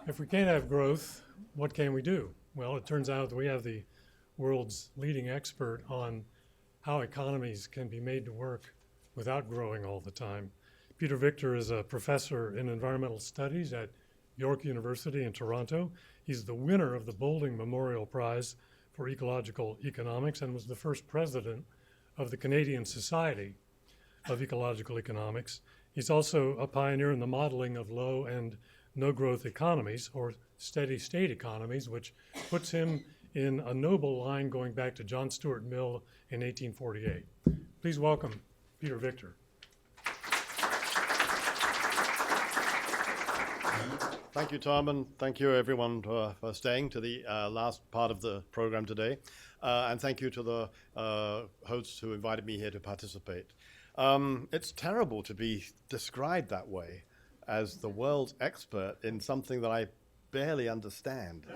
If we can't have growth, what can we do? Well, it turns out that we have the world's leading expert on how economies can be made to work without growing all the time. Peter Victor is a professor in environmental studies at York University in Toronto. He's the winner of the Boulding Memorial Prize for Ecological Economics and was the first president of the Canadian Society of Ecological Economics. He's also a pioneer in the modeling of low and no growth economies, or steady state economies, which puts him in a noble line going back to John Stuart Mill in 1848. Please welcome Peter Victor. Thank you, Tom, and thank you everyone for staying to the last part of the program today. And thank you to the hosts who invited me here to participate. It's terrible to be described that way, as the world's expert in something that I barely understand.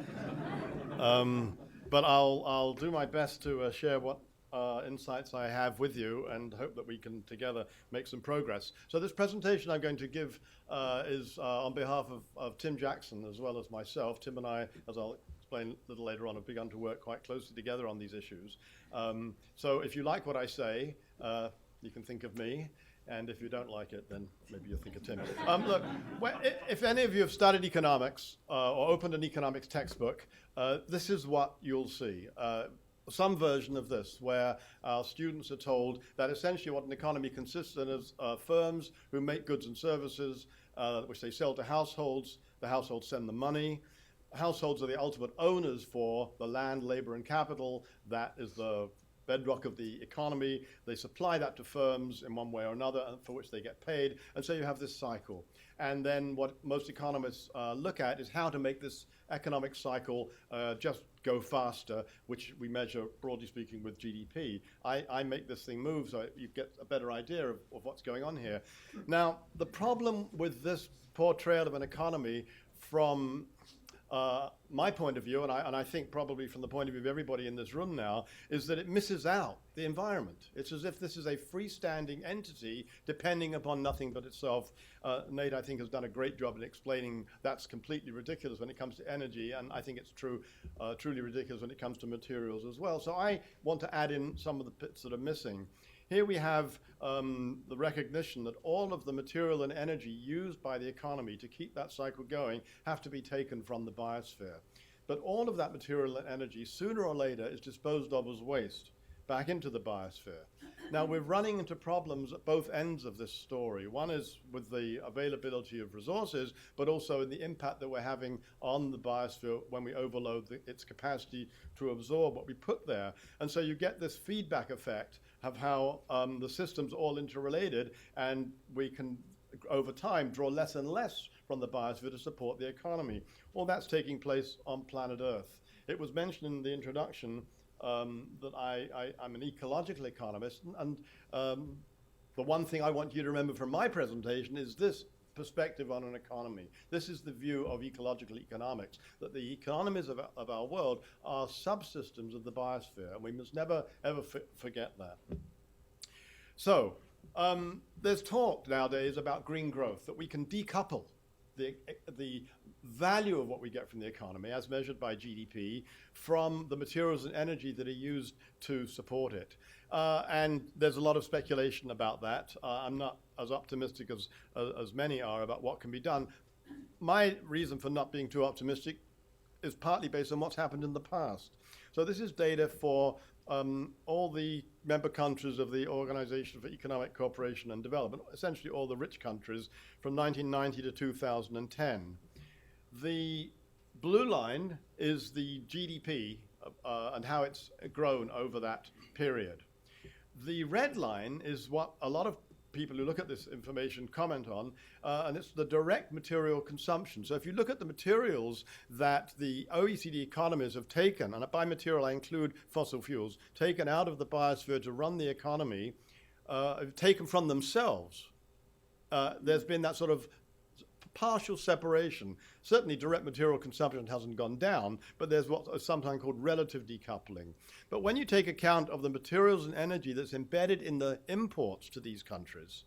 But I'll do my best to share what insights I have with you and hope that we can together make some progress. So this presentation I'm going to give is on behalf of Tim Jackson as well as myself. Tim and I, as I'll explain a little later on, have begun to work quite closely together on these issues. So if you like what I say, you can think of me. And if you don't like it, then maybe you'll think of Tim. Look, if any of you have studied economics or opened an economics textbook, this is what you'll see. Some version of this, where our students are told that essentially what an economy consists in is firms who make goods and services, which they sell to households. The households send the money. Households are the ultimate owners for the land, labor, and capital. That is the bedrock of the economy. They supply that to firms in one way or another, for which they get paid. And so you have this cycle. And then what most economists look at is how to make this economic cycle just go faster, which we measure, broadly speaking, with GDP. I make this thing move so you get a better idea of what's going on here. Now, the problem with this portrayal of an economy from my point of view, and I think probably from the point of view of everybody in this room now, is that it misses out the environment. It's as if this is a freestanding entity depending upon nothing but itself. Nate, I think, has done a great job in explaining that's completely ridiculous when it comes to energy, and I think it's truly ridiculous when it comes to materials as well. So I want to add in some of the bits that are missing. Here we have the recognition that all of the material and energy used by the economy to keep that cycle going have to be taken from the biosphere. But all of that material and energy, sooner or later, is disposed of as waste back into the biosphere. Now, we're running into problems at both ends of this story. One is with the availability of resources, but also in the impact that we're having on the biosphere when we overload its capacity to absorb what we put there. And so you get this feedback effect of how the system's all interrelated, and we can, over time, draw less and less from the biosphere to support the economy. All that's taking place on planet Earth. It was mentioned in the introduction that I'm an ecological economist, and the one thing I want you to remember from my presentation is this perspective on an economy. This is the view of ecological economics, that the economies of our world are subsystems of the biosphere, and we must never, ever forget that. So, there's talk nowadays about green growth, that we can decouple the value of what we get from the economy, as measured by GDP, from the materials and energy that are used to support it. And there's a lot of speculation about that. I'm not as optimistic as many are about what can be done. My reason for not being too optimistic is partly based on what's happened in the past. So this is data for all the member countries of the Organization for Economic Cooperation and Development, essentially all the rich countries, from 1990 to 2010. The blue line is the GDP and how it's grown over that period. The red line is what a lot of people who look at this information comment on, and it's the direct material consumption. So if you look at the materials that the OECD economies have taken, and by material I include fossil fuels, taken out of the biosphere to run the economy, taken from themselves, there's been that sort of partial separation. Certainly direct material consumption hasn't gone down, but there's what is sometimes called relative decoupling. But when you take account of the materials and energy that's embedded in the imports to these countries,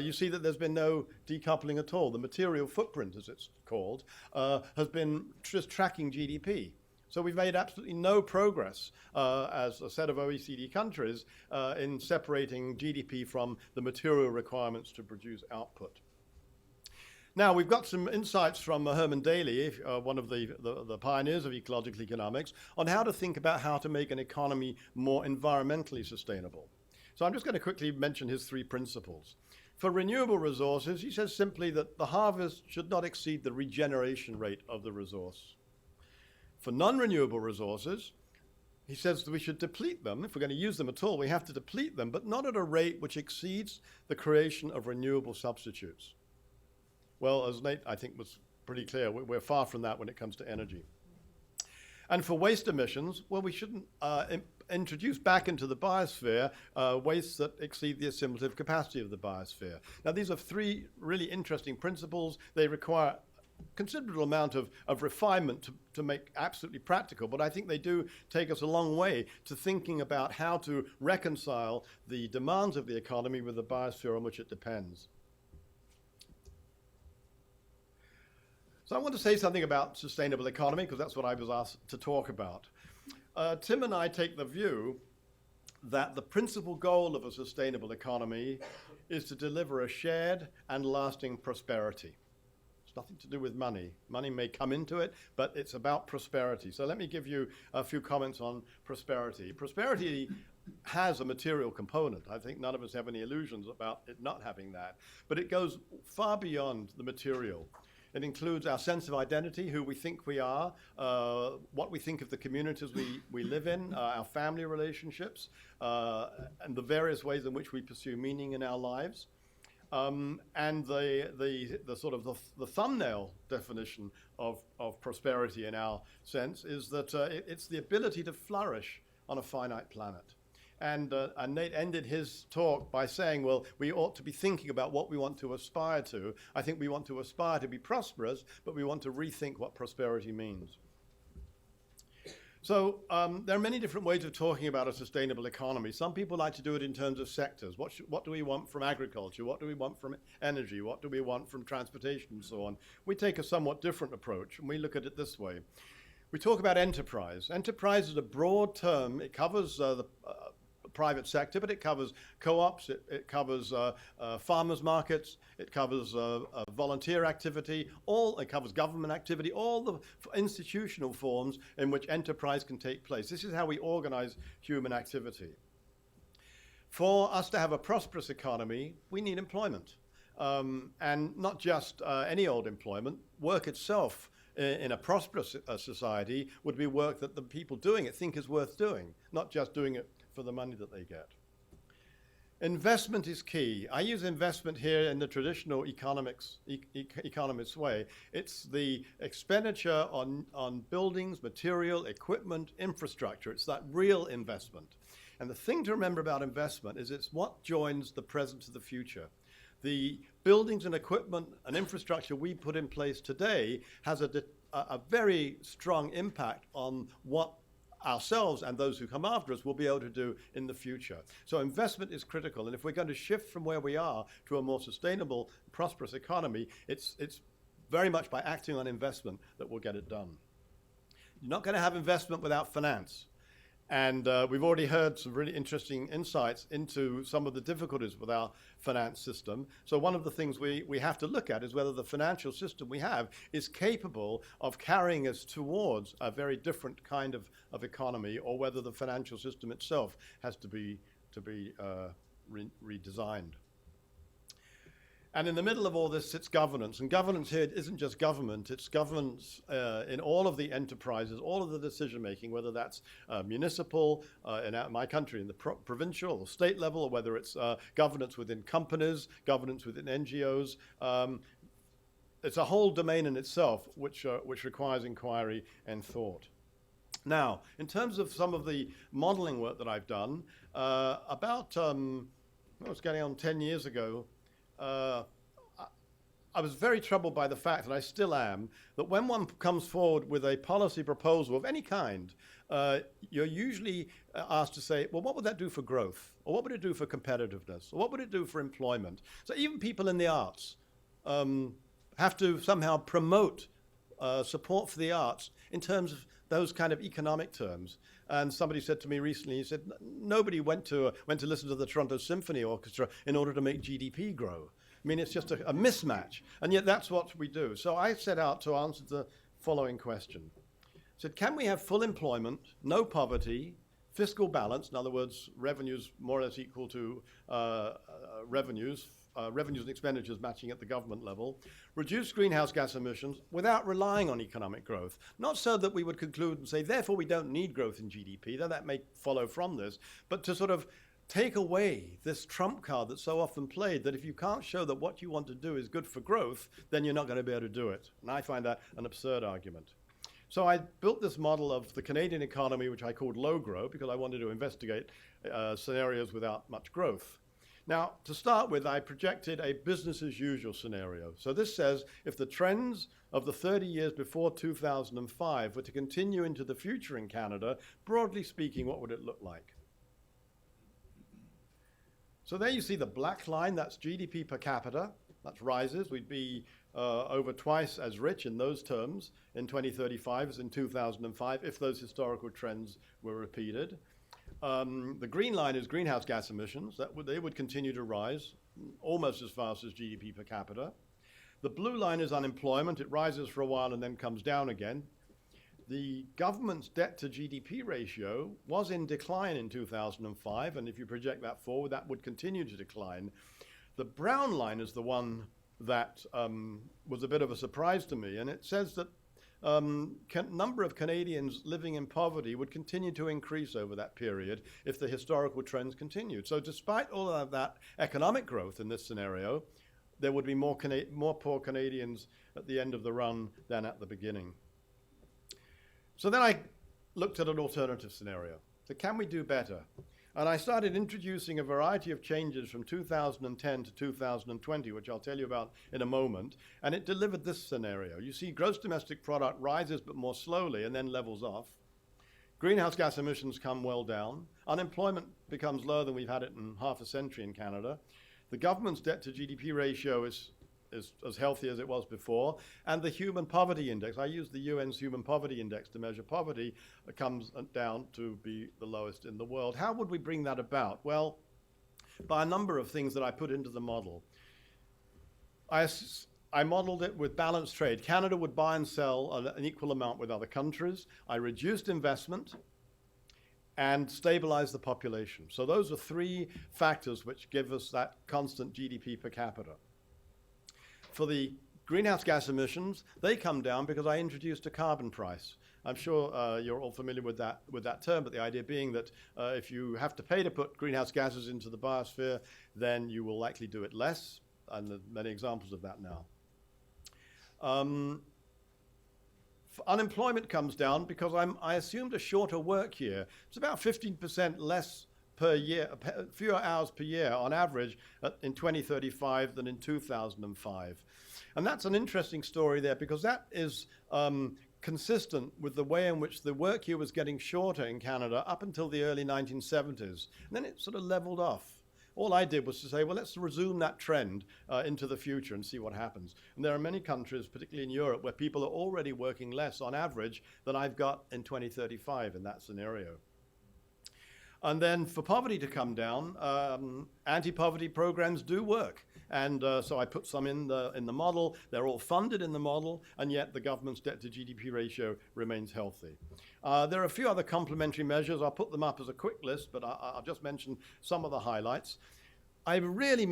you see that there's been no decoupling at all. The material footprint, as it's called, has been just tracking GDP. So we've made absolutely no progress as a set of OECD countries in separating GDP from the material requirements to produce output. Now, we've got some insights from Herman Daly, one of the pioneers of ecological economics, on how to think about how to make an economy more environmentally sustainable. So I'm just going to quickly mention his 3 principles. For renewable resources, he says simply that the harvest should not exceed the regeneration rate of the resource. For non-renewable resources, he says that we should deplete them. If we're going to use them at all, we have to deplete them, but not at a rate which exceeds the creation of renewable substitutes. Well, as Nate, I think, was pretty clear, we're far from that when it comes to energy. And for waste emissions, well, we shouldn't introduce back into the biosphere wastes that exceed the assimilative capacity of the biosphere. Now, these are 3 really interesting principles. They require considerable amount of refinement to make absolutely practical, but I think they do take us a long way to thinking about how to reconcile the demands of the economy with the biosphere on which it depends. So I want to say something about sustainable economy, because that's what I was asked to talk about. Tim and I take the view that the principal goal of a sustainable economy is to deliver a shared and lasting prosperity. It's nothing to do with money. Money may come into it, but it's about prosperity. So let me give you a few comments on prosperity. Prosperity has a material component. I think none of us have any illusions about it not having that. But it goes far beyond the material. It includes our sense of identity, who we think we are, what we think of the communities we live in, our family relationships, and the various ways in which we pursue meaning in our lives. And the sort of the thumbnail definition of prosperity in our sense is that it's the ability to flourish on a finite planet. And Nate ended his talk by saying, well, we ought to be thinking about what we want to aspire to. I think we want to aspire to be prosperous, but we want to rethink what prosperity means. So there are many different ways of talking about a sustainable economy. Some people like to do it in terms of sectors. What do we want from agriculture? What do we want from energy? What do we want from transportation and so on? We take a somewhat different approach, and we look at it this way. We talk about enterprise. Enterprise is a broad term. It covers the private sector, but it covers co-ops, it covers farmers markets, it covers volunteer activity, it covers government activity, all the institutional forms in which enterprise can take place. This is how we organize human activity. For us to have a prosperous economy, we need employment. And not just any old employment. Work itself in a prosperous society would be work that the people doing it think is worth doing, not just doing it for the money that they get. Investment is key. I use investment here in the traditional economist way. It's the expenditure on buildings, material, equipment, infrastructure. It's that real investment. And the thing to remember about investment is it's what joins the present to the future. The buildings and equipment and infrastructure we put in place today has a very strong impact on what ourselves and those who come after us will be able to do in the future. So investment is critical, and if we're going to shift from where we are to a more sustainable, prosperous economy, it's very much by acting on investment that we'll get it done. You're not going to have investment without finance. And we've already heard some really interesting insights into some of the difficulties with our finance system. So one of the things we have to look at is whether the financial system we have is capable of carrying us towards a very different kind of economy, or whether the financial system itself has to be redesigned. And in the middle of all this sits governance. And governance here isn't just government, it's governance in all of the enterprises, all of the decision making, whether that's municipal, in my country, in the provincial or state level, or whether it's governance within companies, governance within NGOs. It's a whole domain in itself which requires inquiry and thought. Now, in terms of some of the modeling work that I've done, it's getting on 10 years ago, I I was very troubled by the fact, and I still am, that when one comes forward with a policy proposal of any kind, you're usually asked to say, well, what would that do for growth? Or what would it do for competitiveness? Or what would it do for employment? So even people in the arts have to somehow promote support for the arts in terms of those kind of economic terms. And somebody said to me recently, he said, nobody went to listen to the Toronto Symphony Orchestra in order to make GDP grow. I mean, it's just a mismatch. And yet that's what we do. So I set out to answer the following question. I said, can we have full employment, no poverty, fiscal balance, in other words, revenues more or less equal to revenues and expenditures matching at the government level, reduce greenhouse gas emissions without relying on economic growth. Not so that we would conclude and say, therefore we don't need growth in GDP, though that may follow from this, but to sort of take away this trump card that's so often played that if you can't show that what you want to do is good for growth, then you're not going to be able to do it. And I find that an absurd argument. So I built this model of the Canadian economy, which I called Logro, because I wanted to investigate scenarios without much growth. Now, to start with, I projected a business as usual scenario. So this says if the trends of the 30 years before 2005 were to continue into the future in Canada, broadly speaking, what would it look like? So there you see the black line, that's GDP per capita, that rises. We'd be over twice as rich in those terms in 2035 as in 2005 if those historical trends were repeated. The green line is greenhouse gas emissions. They would continue to rise almost as fast as GDP per capita. The blue line is unemployment. It rises for a while and then comes down again. The government's debt to GDP ratio was in decline in 2005, and if you project that forward, that would continue to decline. The brown line is the one that was a bit of a surprise to me, and it says that number of Canadians living in poverty would continue to increase over that period if the historical trends continued. So despite all of that economic growth in this scenario, there would be more poor Canadians at the end of the run than at the beginning. So then I looked at an alternative scenario. So can we do better? And I started introducing a variety of changes from 2010 to 2020, which I'll tell you about in a moment. And it delivered this scenario. You see gross domestic product rises but more slowly and then levels off. Greenhouse gas emissions come well down. Unemployment becomes lower than we've had it in half a century in Canada. The government's debt to GDP ratio is as healthy as it was before. And the human poverty index, I use the UN's human poverty index to measure poverty, comes down to be the lowest in the world. How would we bring that about? Well, by a number of things that I put into the model. I modeled it with balanced trade. Canada would buy and sell an equal amount with other countries. I reduced investment and stabilize the population. So those are three factors which give us that constant GDP per capita. For the greenhouse gas emissions, they come down because I introduced a carbon price. I'm sure you're all familiar with that term, but the idea being that if you have to pay to put greenhouse gases into the biosphere, then you will likely do it less, and there are many examples of that now. Unemployment comes down because I assumed a shorter work year. It's about 15% less per year, fewer hours per year on average in 2035 than in 2005. And that's an interesting story there because that is consistent with the way in which the work year was getting shorter in Canada up until the early 1970s. And then it sort of leveled off. All I did was to say, well, let's resume that trend into the future and see what happens. And there are many countries, particularly in Europe, where people are already working less on average than I've got in 2035 in that scenario. And then for poverty to come down, anti-poverty programs do work. And so I put some in the model. They're all funded in the model, and yet the government's debt to GDP ratio remains healthy. There are a few other complementary measures. I'll put them up as a quick list, but I'll just mention some of the highlights. I really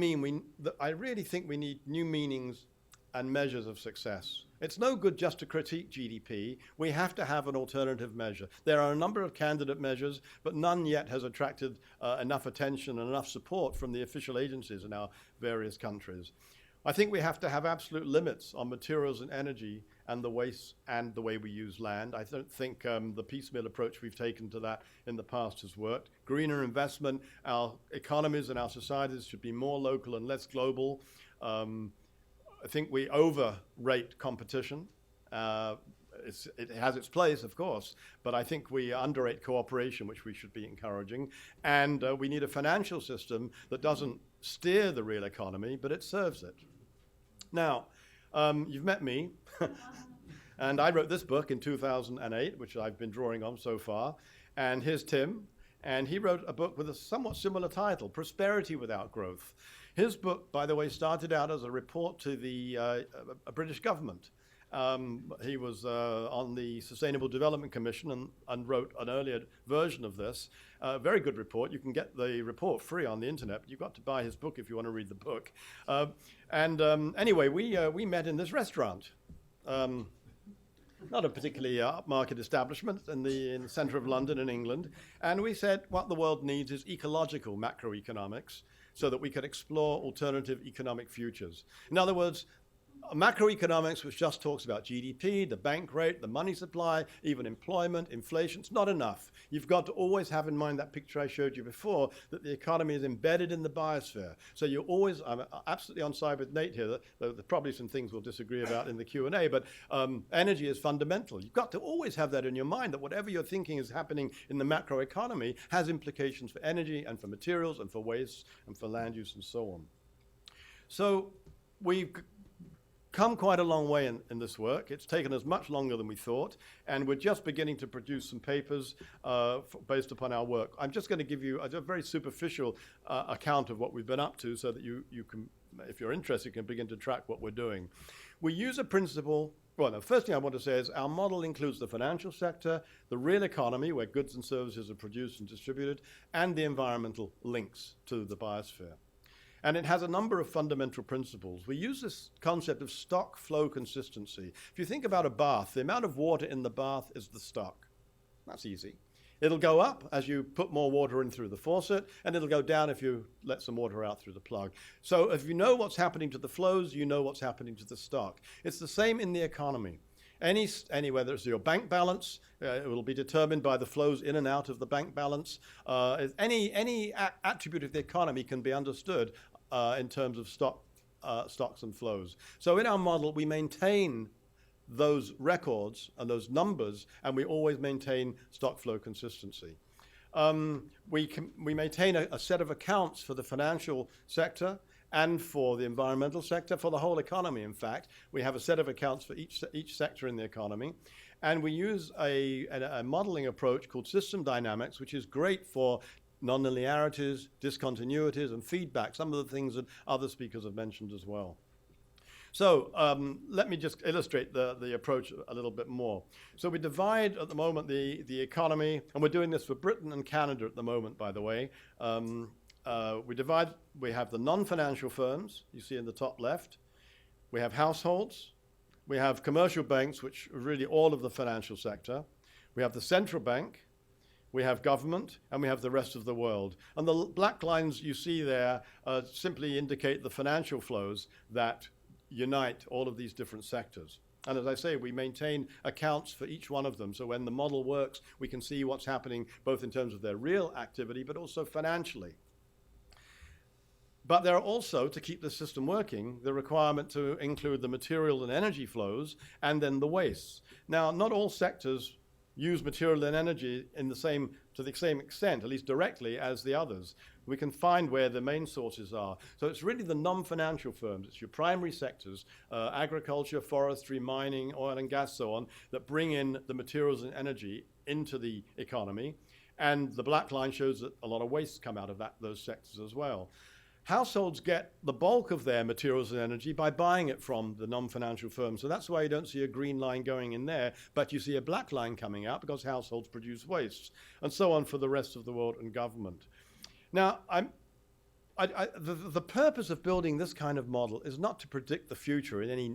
think we need new meanings and measures of success. It's no good just to critique GDP. We have to have an alternative measure. There are a number of candidate measures, but none yet has attracted enough attention and enough support from the official agencies in our various countries. I think we have to have absolute limits on materials and energy and the waste and the way we use land. I don't think the piecemeal approach we've taken to that in the past has worked. Greener investment, our economies and our societies should be more local and less global. I think we overrate competition. It has its place, of course, but I think we underrate cooperation, which we should be encouraging. And we need a financial system that doesn't steer the real economy, but it serves it. Now, you've met me, and I wrote this book in 2008, which I've been drawing on so far. And here's Tim, and he wrote a book with a somewhat similar title, Prosperity Without Growth. His book, by the way, started out as a report to the British government. He was on the Sustainable Development Commission and wrote an earlier version of this. Very good report. You can get the report free on the internet, but you've got to buy his book if you want to read the book. Anyway, we met in this restaurant. Not a particularly upmarket establishment in the center of London in England. And we said what the world needs is ecological macroeconomics so that we can explore alternative economic futures. In other words, macroeconomics, which just talks about GDP, the bank rate, the money supply, even employment, inflation, it's not enough. You've got to always have in mind that picture I showed you before, that the economy is embedded in the biosphere. So you always, I'm absolutely on side with Nate here, that there are probably some things we'll disagree about in the Q&A, but energy is fundamental. You've got to always have that in your mind, that whatever you're thinking is happening in the macroeconomy has implications for energy and for materials and for waste and for land use and so on. So we've come quite a long way in this work. It's taken us much longer than we thought, and we're just beginning to produce some papers based upon our work. I'm just going to give you a very superficial account of what we've been up to so that you can, if you're interested, can begin to track what we're doing. We use a principle. Well, the first thing I want to say is our model includes the financial sector, the real economy, where goods and services are produced and distributed, and the environmental links to the biosphere. And it has a number of fundamental principles. We use this concept of stock flow consistency. If you think about a bath, the amount of water in the bath is the stock. That's easy. It'll go up as you put more water in through the faucet, and it'll go down if you let some water out through the plug. So if you know what's happening to the flows, you know what's happening to the stock. It's the same in the economy. Whether it's your bank balance, it will be determined by the flows in and out of the bank balance. Any attribute of the economy can be understood in terms of stocks and flows. So in our model, we maintain those records and those numbers, and we always maintain stock flow consistency. We maintain a set of accounts for the financial sector and for the environmental sector, for the whole economy, in fact. We have a set of accounts for each sector in the economy. And we use a modeling approach called system dynamics, which is great for nonlinearities, discontinuities, and feedback, some of the things that other speakers have mentioned as well. So let me just illustrate the approach a little bit more. So we divide at the moment the economy, and we're doing this for Britain and Canada at the moment, by the way. We have the non-financial firms, you see in the top left. We have households. We have commercial banks, which are really all of the financial sector. We have the central bank. We have government, and we have the rest of the world. And the black lines you see there simply indicate the financial flows that unite all of these different sectors. And as I say, we maintain accounts for each one of them. So when the model works, we can see what's happening both in terms of their real activity, but also financially. But there are also, to keep the system working, the requirement to include the material and energy flows and then the wastes. Now, not all sectors use material and energy to the same extent, at least directly, as the others. We can find where the main sources are. So it's really the non-financial firms, it's your primary sectors, agriculture, forestry, mining, oil and gas, so on, that bring in the materials and energy into the economy. And the black line shows that a lot of wastes come out of those sectors as well. Households get the bulk of their materials and energy by buying it from the non-financial firms. So that's why you don't see a green line going in there, but you see a black line coming out because households produce wastes, and so on for the rest of the world and government. Now, the purpose of building this kind of model is not to predict the future in any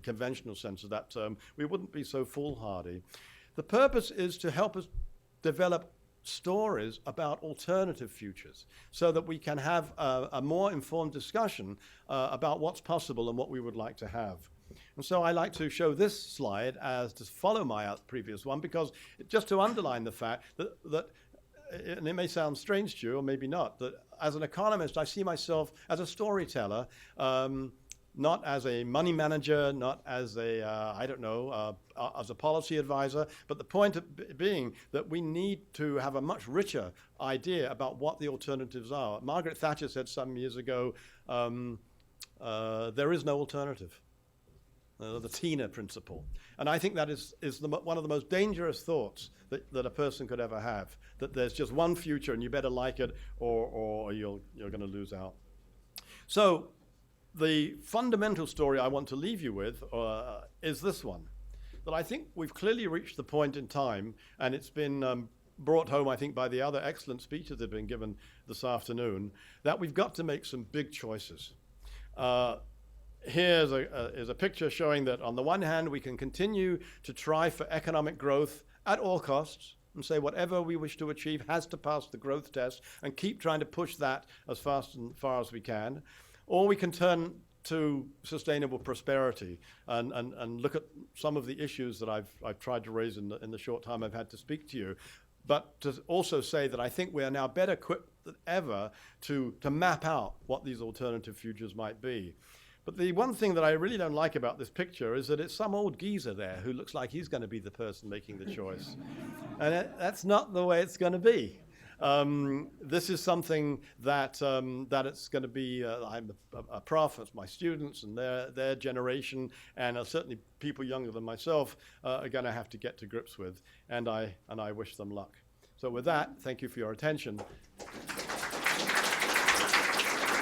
conventional sense of that term. We wouldn't be so foolhardy. The purpose is to help us develop stories about alternative futures so that we can have a more informed discussion about what's possible and what we would like to have. And so I like to show this slide as to follow my previous one, because just to underline the fact that and it may sound strange to you, or maybe not, that as an economist, I see myself as a storyteller, not as a money manager, not as a, as a policy advisor, but the point being that we need to have a much richer idea about what the alternatives are. Margaret Thatcher said some years ago, there is no alternative. The Tina principle. And I think that is one of the most dangerous thoughts that a person could ever have, that there's just one future and you better like it or you're going to lose out. So the fundamental story I want to leave you with is this one, that I think we've clearly reached the point in time, and it's been brought home, I think, by the other excellent speeches that have been given this afternoon, that we've got to make some big choices. Here's is a picture showing that on the one hand, we can continue to try for economic growth at all costs and say whatever we wish to achieve has to pass the growth test and keep trying to push that as fast and far as we can. Or we can turn to sustainable prosperity and look at some of the issues that I've tried to raise in the short time I've had to speak to you. But to also say that I think we are now better equipped than ever to map out what these alternative futures might be. But the one thing that I really don't like about this picture is that it's some old geezer there who looks like he's going to be the person making the choice. And that's not the way it's going to be. This is something that it's going to be, I'm a prof, it's my students and their generation, and certainly people younger than myself are going to have to get to grips with, and I wish them luck. So with that, thank you for your attention,